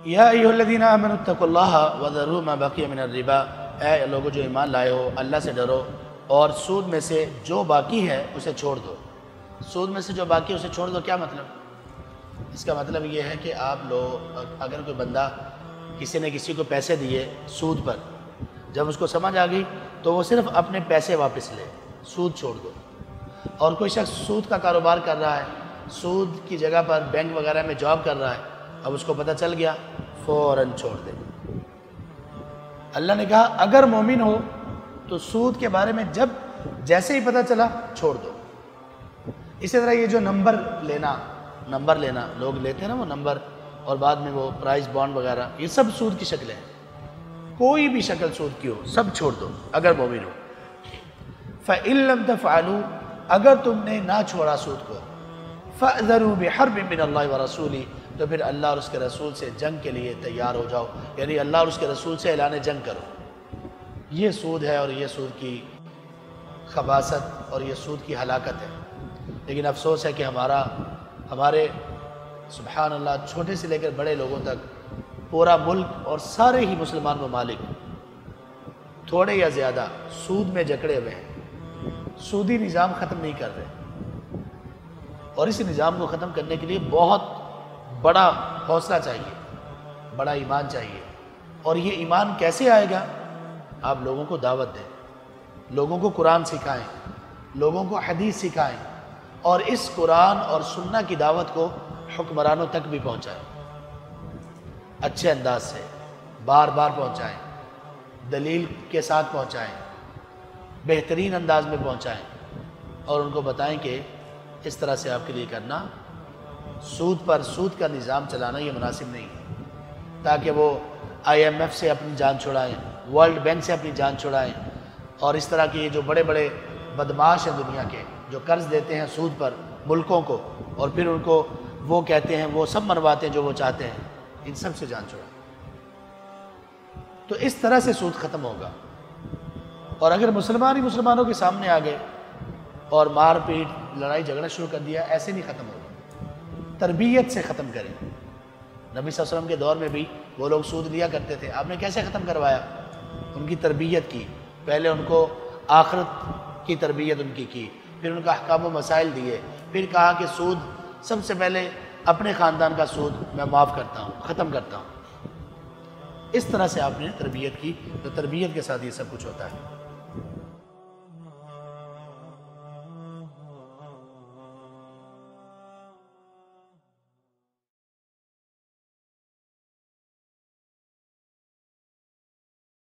یا ایھا الذین آمنوا اتقوا اللہ وذروا ما بقی من الربا، اے لوگوں جو ایمان لائے ہو اللہ سے ڈرو اور سود میں سے جو باقی ہے اسے چھوڑ دو۔ سود میں سے جو باقی ہے اسے چھوڑ دو، کیا مطلب؟ اس کا مطلب یہ ہے کہ آپ لوگ اگر کوئی بندہ کسی نے کسی کو پیسے دیے سود پر، جب اس کو سمجھ آ گئی تو وہ صرف اپنے پیسے واپس لے، سود چھوڑ دو۔ اور کوئی شخص سود کا کاروبار کر رہا ہے، سود کی جگہ پر بینک وغیرہ میں جاب کر رہا ہے، اب اس کو پتہ چل گیا فوراً چھوڑ دے۔ اللہ نے کہا اگر مومن ہو تو سود کے بارے میں جیسے ہی پتہ چلا چھوڑ دو۔ اسی طرح یہ جو نمبر لینا لوگ لیتے ہیں نا، وہ نمبر اور بعد میں وہ پرائز بانڈ وغیرہ، یہ سب سود کی شکلیں ہیں۔ کوئی بھی شکل سود کی ہو سب چھوڑ دو اگر مومن ہو۔ فَإِن لَمْ تَفْعَلُوا، اگر تم نے نہ چھوڑا سود کو، فَأْذَرُوا بِحَرْبٍ مِّنَ اللَّهِ وَرَسُولِهِ، تو پھر اللہ اور اس کے رسول سے جنگ کے لیے تیار ہو جاؤ، یعنی اللہ اور اس کے رسول سے اعلان جنگ کرو۔ یہ سود ہے اور یہ سود کی خباثت اور یہ سود کی ہلاکت ہے۔ لیکن افسوس ہے کہ ہمارے سبحان اللہ چھوٹے سے لے کر بڑے لوگوں تک پورا ملک اور سارے ہی مسلمان ممالک تھوڑے یا زیادہ سود میں جکڑے ہوئے ہیں، سودی نظام ختم نہیں کر رہے، اور اس نظام کو ختم کرنے کے لیے بہت بڑا حوصلہ چاہیے، بڑا ایمان چاہیے۔ اور یہ ایمان کیسے آئے گا؟ آپ لوگوں کو دعوت دیں، لوگوں کو قرآن سکھائیں، لوگوں کو حدیث سکھائیں، اور اس قرآن اور سنہ کی دعوت کو حکمرانوں تک بھی پہنچائیں، اچھے انداز سے بار بار پہنچائیں، دلیل کے ساتھ پہنچائیں، بہترین انداز میں پہنچائیں، اور ان کو بتائیں کہ اس طرح سے آپ کے لیے کرنا، سود کا نظام چلانا یہ مناسب نہیں ہے، تاکہ وہ IMF سے اپنی جان چھڑائیں، ورلڈ بینک سے اپنی جان چھڑائیں، اور اس طرح کے جو بڑے بڑے بدماش ہیں دنیا کے، جو قرض دیتے ہیں سود پر ملکوں کو، اور پھر ان کو وہ کہتے ہیں وہ سب منواتے ہیں جو وہ چاہتے ہیں، ان سب سے جان چھڑائیں۔ تو اس طرح سے سود ختم ہوگا۔ اور اگر مسلمان ہی مسلمانوں کے سامنے آ گئے اور مار پیٹ لڑائی جھگڑا شروع کر دیا، ایسے نہیں ختم ہوگا، تربیت سے ختم کریں۔ نبی صلی اللہ علیہ وسلم کے دور میں بھی وہ لوگ سود لیا کرتے تھے، آپ نے کیسے ختم کروایا؟ ان کی تربیت کی، پہلے ان کو آخرت کی تربیت ان کی، پھر ان کا احکام و مسائل دیے، پھر کہا کہ سود سب سے پہلے اپنے خاندان کا سود میں معاف کرتا ہوں، ختم کرتا ہوں۔ اس طرح سے آپ نے تربیت کی، تو تربیت کے ساتھ یہ سب کچھ ہوتا ہے۔